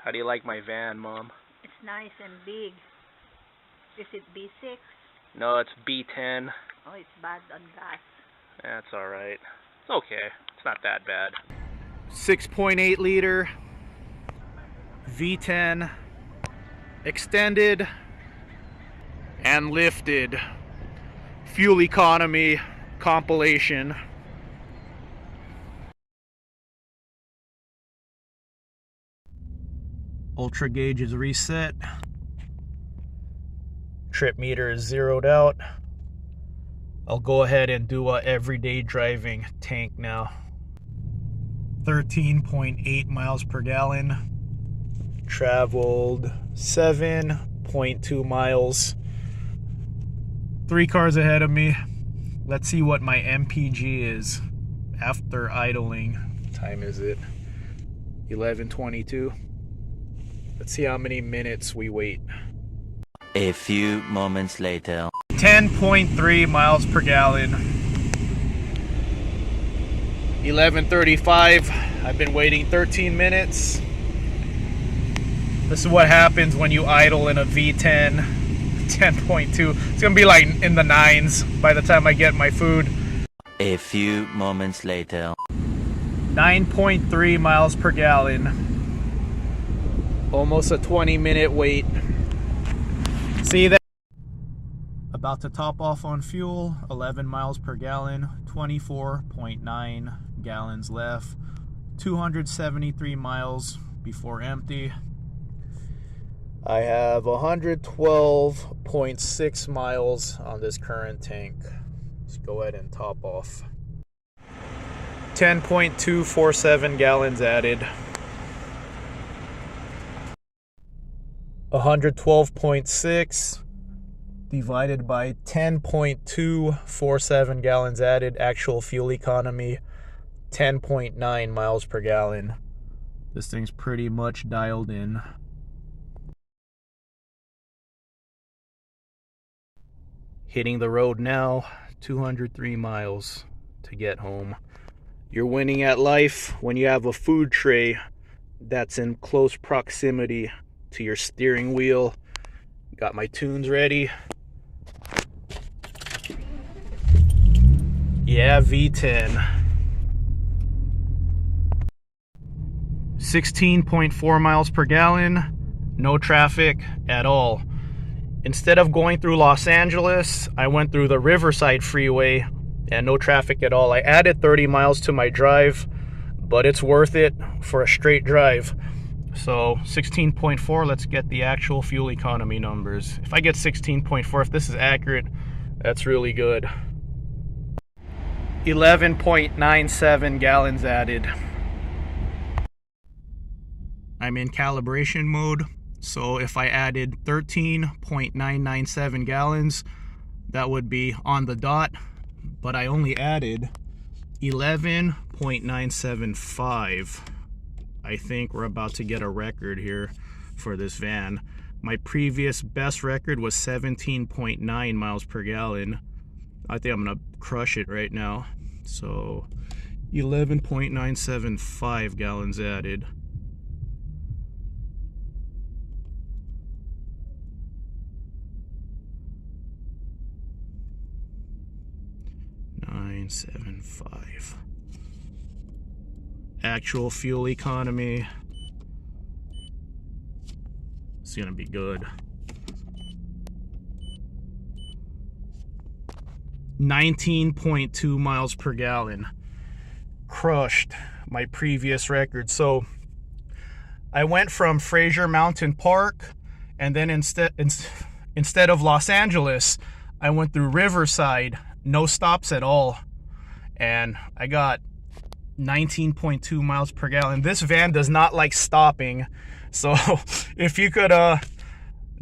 How do you like my van, Mom? It's nice and big. Is it B6? No, it's B10. Oh, it's bad on gas. That's alright. It's okay. It's not that bad. 6.8 liter V10 extended and lifted fuel economy compilation. Ultra gauge is reset. Trip meter is zeroed out. I'll go ahead and do a everyday driving tank now. 13.8 miles per gallon. Traveled 7.2 miles. 3 cars ahead of me. Let's see what my MPG is after idling. What time is it? 11:22. Let's see how many minutes we wait. A few moments later. 10.3 miles per gallon. 11:35. I've been waiting 13 minutes. This is what happens when you idle in a V10. 10.2. It's gonna be like in the 9s by the time I get my food. A few moments later. 9.3 miles per gallon. Almost a 20-minute wait. See that? About to top off on fuel. 11 miles per gallon. 24.9 gallons left. 273 miles before empty. I have 112.6 miles on this current tank. Let's go ahead and top off. 10.247 gallons added. 112.6 divided by 10.247 gallons added. Actual fuel economy 10.9 miles per gallon. This thing's pretty much dialed in. Hitting the road now, 203 miles to get home. You're winning at life when you have a food tray that's in close proximity to your steering wheel. Got my tunes ready. Yeah, V10. 16.4 miles per gallon. No traffic at all. Instead of going through Los Angeles, I went through the Riverside Freeway and no traffic at all. I added 30 miles to my drive, but it's worth it for a straight drive. So 16.4, let's get the actual fuel economy numbers. If I get 16.4, if this is accurate, that's really good. 11.97 gallons added. I'm in calibration mode. So if I added 13.997 gallons, that would be on the dot, but I only added 11.975. I think we're about to get a record here for this van. My previous best record was 17.9 miles per gallon. I think I'm gonna crush it right now. So 11.975 gallons added. 975. Actual fuel economy. It's gonna be good. 19.2 miles per gallon. Crushed my previous record. So I went from Fraser Mountain Park, and then instead of Los Angeles, I went through Riverside. No stops at all, and I got 19.2 miles per gallon. This van does not like stopping, so if you could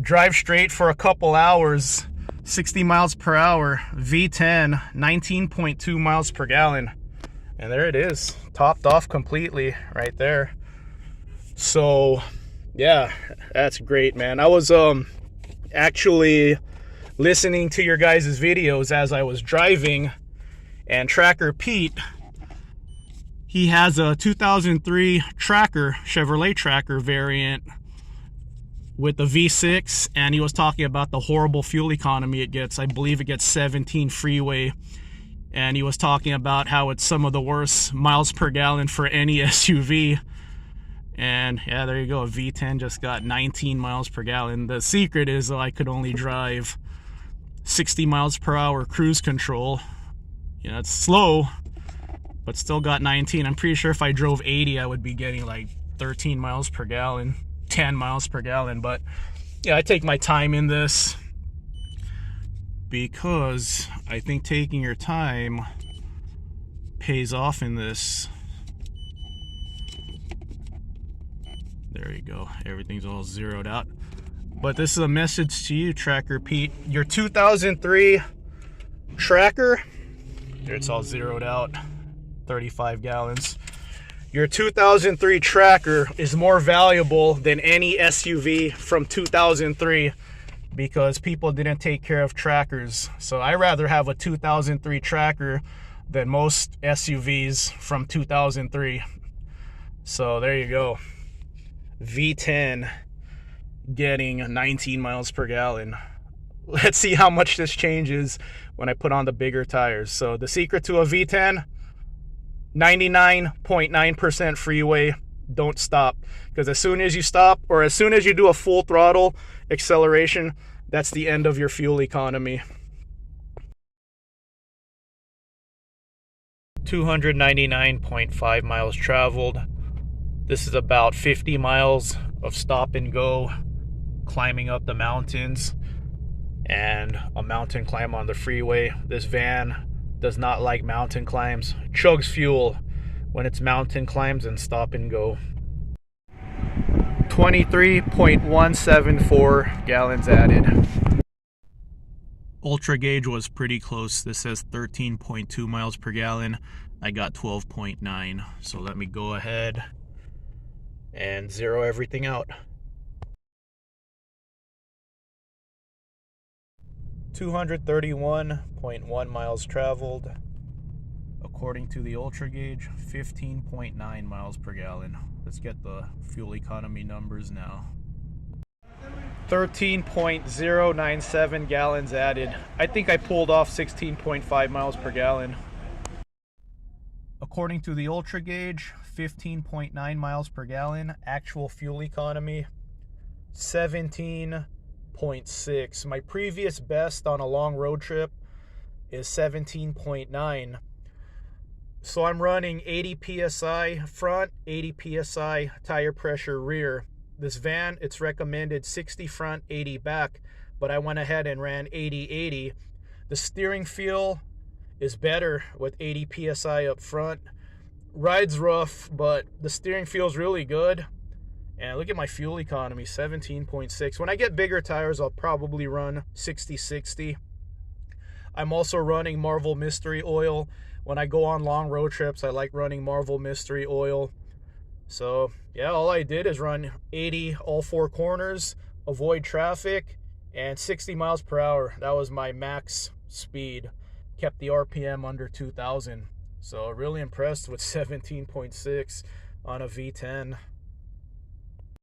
drive straight for a couple hours, 60 miles per hour, V10, 19.2 miles per gallon, and there it is, topped off completely right there. So yeah, that's great, man. I was actually listening to your guys' videos as I was driving, and Tracker Pete, he has a 2003 Tracker, Chevrolet Tracker variant with the V6, and he was talking about the horrible fuel economy it gets. I believe it gets 17 freeway, and he was talking about how it's some of the worst miles per gallon for any SUV. And yeah, there you go. A V10 just got 19 miles per gallon. The secret is I could only drive 60 miles per hour cruise control. You know, it's slow, but still got 19. I'm pretty sure if I drove 80, I would be getting like 13 miles per gallon, 10 miles per gallon. But yeah, I take my time in this because I think taking your time pays off in this. There you go. Everything's all zeroed out. But this is a message to you, Tracker Pete. Your 2003 Tracker, here it's all zeroed out, 35 gallons. Your 2003 Tracker is more valuable than any SUV from 2003 because people didn't take care of Trackers. So I rather have a 2003 Tracker than most SUVs from 2003. So there you go. V10 getting 19 miles per gallon. Let's see how much this changes when I put on the bigger tires. So the secret to a V10, 99.9% freeway. Don't stop, because as soon as you stop, or as soon as you do a full throttle acceleration, that's the end of your fuel economy. 299.5 miles traveled. This is about 50 miles of stop and go, climbing up the mountains, and a mountain climb on the freeway. This van does not like mountain climbs. Chugs fuel when it's mountain climbs and stop and go. 23.174 gallons added. Ultra gauge was pretty close. This says 13.2 miles per gallon. I got 12.9. So let me go ahead and zero everything out. 231.1 miles traveled. According to the Ultra gauge, 15.9 miles per gallon. Let's get the fuel economy numbers now. 13.097 gallons added. I think I pulled off 16.5 miles per gallon. According to the Ultra gauge, 15.9 miles per gallon. Actual fuel economy, 17.6. My previous best on a long road trip is 17.9. So I'm running 80 psi front, 80 psi tire pressure rear. This van, it's recommended 60 front, 80 back, but I went ahead and ran 80-80. The steering feel is better with 80 psi up front. Ride's rough, but the steering feels really good. And look at my fuel economy, 17.6. When I get bigger tires, I'll probably run 60-60. I'm also running Marvel Mystery Oil. When I go on long road trips, I like running Marvel Mystery Oil. So yeah, all I did is run 80 all four corners, avoid traffic, and 60 miles per hour. That was my max speed. Kept the RPM under 2,000. So really impressed with 17.6 on a V10.